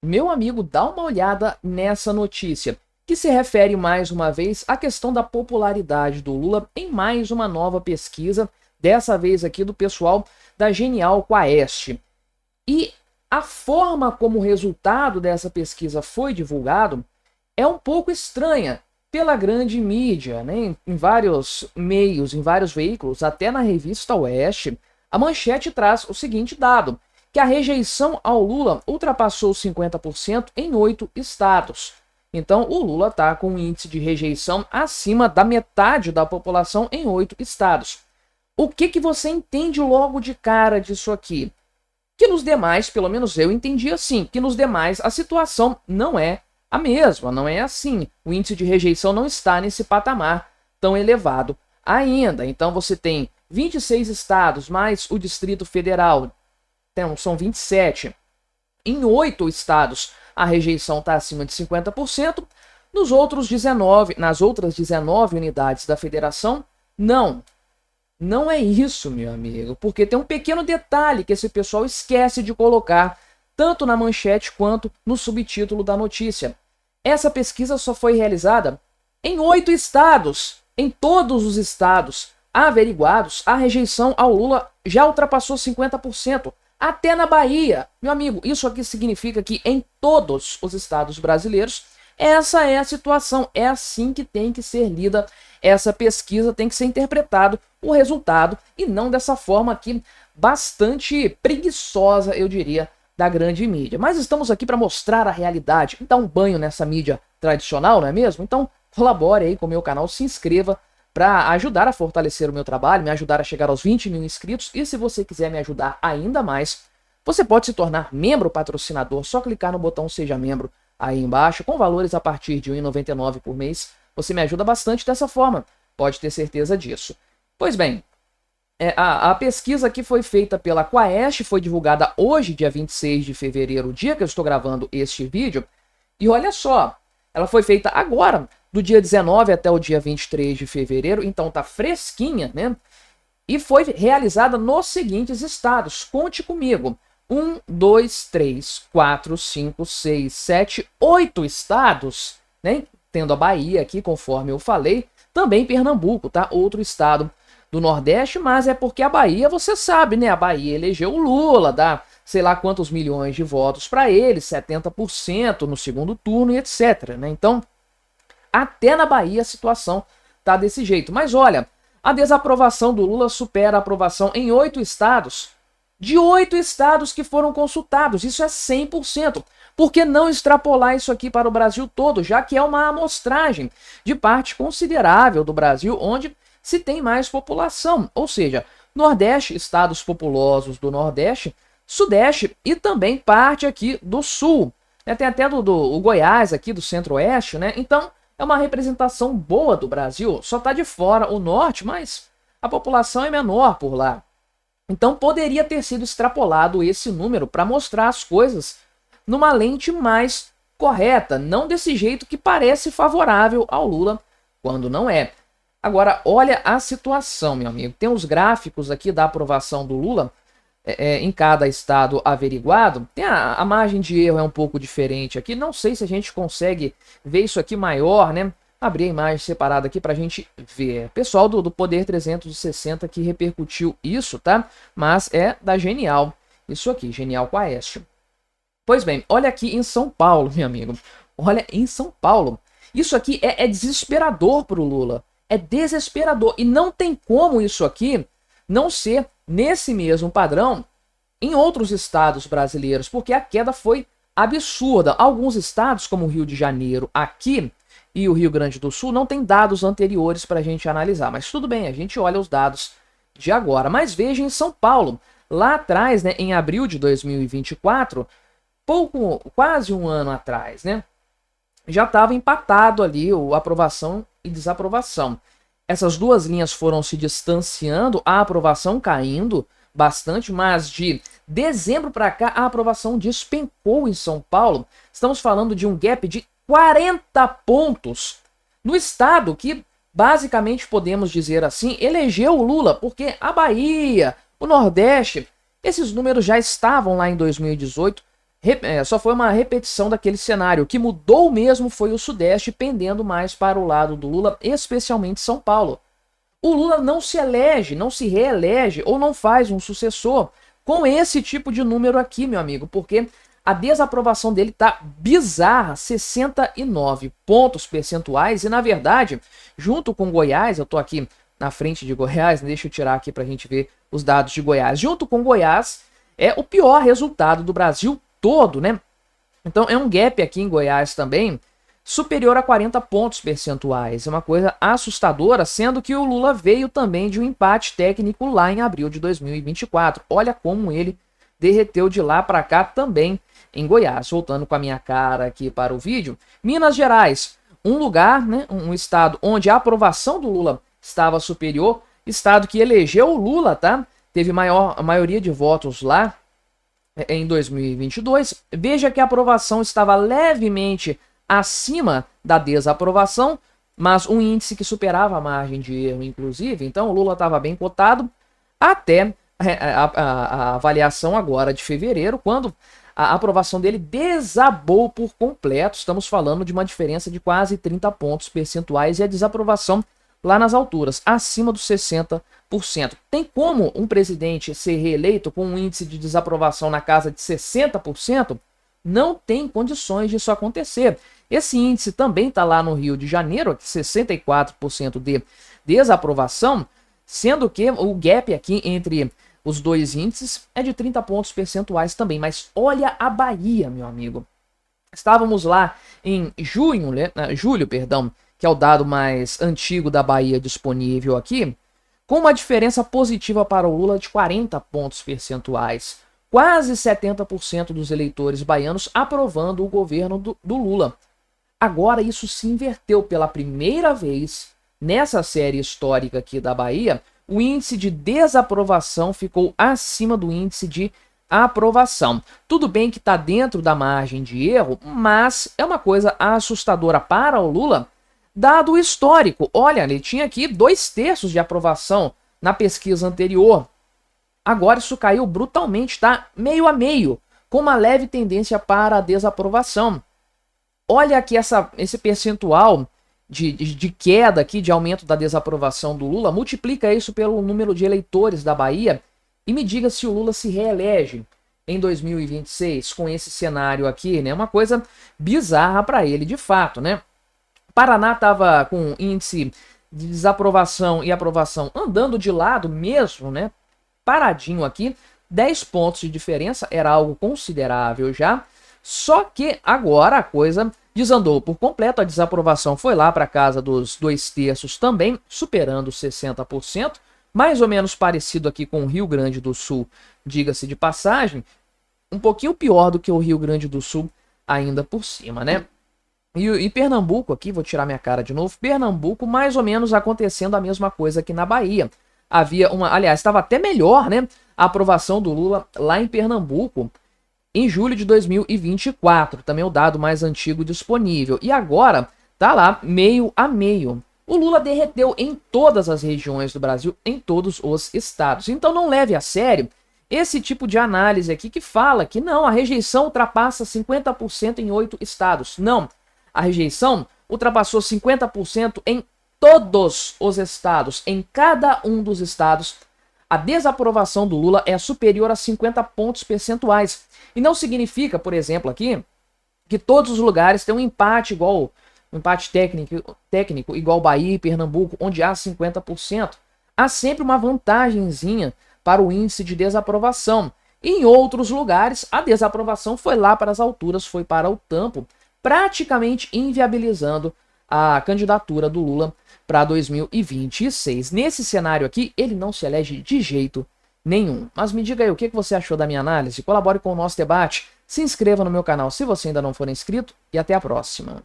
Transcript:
Meu amigo, dá uma olhada nessa notícia, que se refere mais uma vez à questão da popularidade do Lula em mais uma nova pesquisa, dessa vez aqui do pessoal da Genial Quaest. E a forma como o resultado dessa pesquisa foi divulgado é um pouco estranha pela grande mídia, né? Em vários meios, em vários veículos, até na revista Oeste, a manchete traz o seguinte dado, que a rejeição ao Lula ultrapassou 50% em 8 estados. Então, o Lula está com um índice de rejeição acima da metade da população em 8 estados. O que você entende logo de cara disso aqui? Que nos demais, pelo menos eu entendi assim, que nos demais a situação não é a mesma, não é assim. O índice de rejeição não está nesse patamar tão elevado ainda. Então você tem 26 estados mais o Distrito Federal, então são 27. Em 8 estados a rejeição está acima de 50%, nos outros 19, nas outras 19 unidades da federação, não. Não é isso, meu amigo, porque tem um pequeno detalhe que esse pessoal esquece de colocar, tanto na manchete quanto no subtítulo da notícia. Essa pesquisa só foi realizada em 8 estados. Em todos os estados averiguados, a rejeição ao Lula já ultrapassou 50%. Até na Bahia. Meu amigo, isso aqui significa que em todos os estados brasileiros, essa é a situação. É assim que tem que ser lida essa pesquisa, tem que ser interpretado o resultado e não dessa forma aqui bastante preguiçosa, eu diria, da grande mídia. Mas estamos aqui para mostrar a realidade, dar um banho nessa mídia tradicional, não é mesmo? Então colabore aí com o meu canal, se inscreva para ajudar a fortalecer o meu trabalho, me ajudar a chegar aos 20 mil inscritos. E se você quiser me ajudar ainda mais, você pode se tornar membro patrocinador, só clicar no botão Seja Membro aí embaixo, com valores a partir de R$ 1,99 por mês. Você me ajuda bastante dessa forma, pode ter certeza disso. Pois bem, a pesquisa aqui foi feita pela Quaest, foi divulgada hoje, dia 26 de fevereiro, o dia que eu estou gravando este vídeo. E olha só, ela foi feita agora, do dia 19 até o dia 23 de fevereiro, então tá fresquinha, né? E foi realizada nos seguintes estados, conte comigo. 1, 2, 3, 4, 5, 6, 7, 8 estados, né? Tendo a Bahia aqui, conforme eu falei, também Pernambuco, tá? Outro estado do Nordeste, mas é porque a Bahia, você sabe, né? A Bahia elegeu o Lula, dá sei lá quantos milhões de votos para ele, 70% no segundo turno e etc, né? Então, até na Bahia a situação tá desse jeito. Mas olha, a desaprovação do Lula supera a aprovação em 8 estados. De 8 estados que foram consultados, isso é 100%. Por que não extrapolar isso aqui para o Brasil todo, já que é uma amostragem de parte considerável do Brasil, onde se tem mais população, ou seja, Nordeste, estados populosos do Nordeste, Sudeste e também parte aqui do Sul. Tem até o Goiás aqui, do Centro-Oeste, né? Então, é uma representação boa do Brasil, só está de fora o Norte, mas a população é menor por lá. Então, poderia ter sido extrapolado esse número para mostrar as coisas numa lente mais correta, não desse jeito que parece favorável ao Lula, quando não é. Agora, olha a situação, meu amigo. Tem os gráficos aqui da aprovação do Lula em cada estado averiguado. Tem a margem de erro é um pouco diferente aqui. Não sei se a gente consegue ver isso aqui maior, né? Abrir a imagem separada aqui para a gente ver. Pessoal do Poder 360 que repercutiu isso, tá? Mas é da Genial. Isso aqui, Genial Quaest. Pois bem, olha aqui em São Paulo, meu amigo. Olha em São Paulo. Isso aqui é desesperador para o Lula. É desesperador. E não tem como isso aqui não ser nesse mesmo padrão em outros estados brasileiros, porque a queda foi absurda. Alguns estados, como o Rio de Janeiro aqui e o Rio Grande do Sul, não tem dados anteriores para a gente analisar. Mas tudo bem, a gente olha os dados de agora. Mas veja em São Paulo, lá atrás, né, em abril de 2024, quase um ano atrás, né, já estava empatado ali a aprovação e desaprovação. Essas duas linhas foram se distanciando, a aprovação caindo bastante, mas de dezembro para cá a aprovação despencou em São Paulo. Estamos falando de um gap de 40 pontos no estado que, basicamente podemos dizer assim, elegeu o Lula, porque a Bahia, o Nordeste, esses números já estavam lá em 2018 só foi uma repetição daquele cenário. O que mudou mesmo foi o Sudeste, pendendo mais para o lado do Lula, especialmente São Paulo. O Lula não se elege, não se reelege ou não faz um sucessor com esse tipo de número aqui, meu amigo, porque a desaprovação dele tá bizarra, 69 pontos percentuais, e na verdade, junto com Goiás, eu tô aqui na frente de Goiás, deixa eu tirar aqui pra gente ver os dados de Goiás, junto com Goiás, é o pior resultado do Brasil todo, né? Então é um gap aqui em Goiás também, superior a 40 pontos percentuais. É uma coisa assustadora, sendo que o Lula veio também de um empate técnico lá em abril de 2024. Olha como ele derreteu de lá para cá também em Goiás. Voltando com a minha cara aqui para o vídeo, Minas Gerais, um lugar, né, um estado onde a aprovação do Lula estava superior, estado que elegeu o Lula, tá? Teve a maioria de votos lá em 2022. Veja que a aprovação estava levemente acima da desaprovação, mas um índice que superava a margem de erro, inclusive. Então o Lula estava bem cotado até a avaliação agora de fevereiro, quando a aprovação dele desabou por completo. Estamos falando de uma diferença de quase 30 pontos percentuais e a desaprovação lá nas alturas, acima dos 60%. Tem como um presidente ser reeleito com um índice de desaprovação na casa de 60%? Não tem condições disso acontecer. Esse índice também está lá no Rio de Janeiro, 64% de desaprovação, sendo que o gap aqui entre os dois índices é de 30 pontos percentuais também. Mas olha a Bahia, meu amigo. Estávamos lá em julho, que é o dado mais antigo da Bahia disponível aqui, com uma diferença positiva para o Lula de 40 pontos percentuais. Quase 70% dos eleitores baianos aprovando o governo do Lula. Agora isso se inverteu pela primeira vez nessa série histórica aqui da Bahia. O índice de desaprovação ficou acima do índice de aprovação. Tudo bem que está dentro da margem de erro, mas é uma coisa assustadora para o Lula, dado o histórico. Olha, ele tinha aqui 2/3 de aprovação na pesquisa anterior. Agora isso caiu brutalmente, está meio a meio, com uma leve tendência para a desaprovação. Olha aqui esse percentual de queda aqui, de aumento da desaprovação do Lula, multiplica isso pelo número de eleitores da Bahia e me diga se o Lula se reelege em 2026 com esse cenário aqui, né? Uma coisa bizarra para ele, de fato, né? Paraná estava com índice de desaprovação e aprovação andando de lado mesmo, né? Paradinho aqui, 10 pontos de diferença, era algo considerável já, só que agora a coisa desandou por completo, a desaprovação foi lá para casa dos 2/3 também, superando 60%, mais ou menos parecido aqui com o Rio Grande do Sul, diga-se de passagem, um pouquinho pior do que o Rio Grande do Sul ainda por cima, né? E Pernambuco aqui, vou tirar minha cara de novo, Pernambuco mais ou menos acontecendo a mesma coisa aqui na Bahia. Havia aliás, estava até melhor, né, a aprovação do Lula lá em Pernambuco em julho de 2024, também o dado mais antigo disponível. E agora tá lá meio a meio. O Lula derreteu em todas as regiões do Brasil, em todos os estados. Então não leve a sério esse tipo de análise aqui que fala que não, a rejeição ultrapassa 50% em 8 estados. Não, a rejeição ultrapassou 50% em todos os estados. Em cada um dos estados, a desaprovação do Lula é superior a 50 pontos percentuais. E não significa, por exemplo, aqui, que todos os lugares têm um empate igual, um empate técnico igual Bahia e Pernambuco, onde há 50%. Há sempre uma vantagenzinha para o índice de desaprovação. Em outros lugares, a desaprovação foi lá para as alturas, foi para o tampo, praticamente inviabilizando a candidatura do Lula para 2026. Nesse cenário aqui, ele não se elege de jeito nenhum. Mas me diga aí, o que você achou da minha análise? Colabore com o nosso debate, se inscreva no meu canal se você ainda não for inscrito e até a próxima.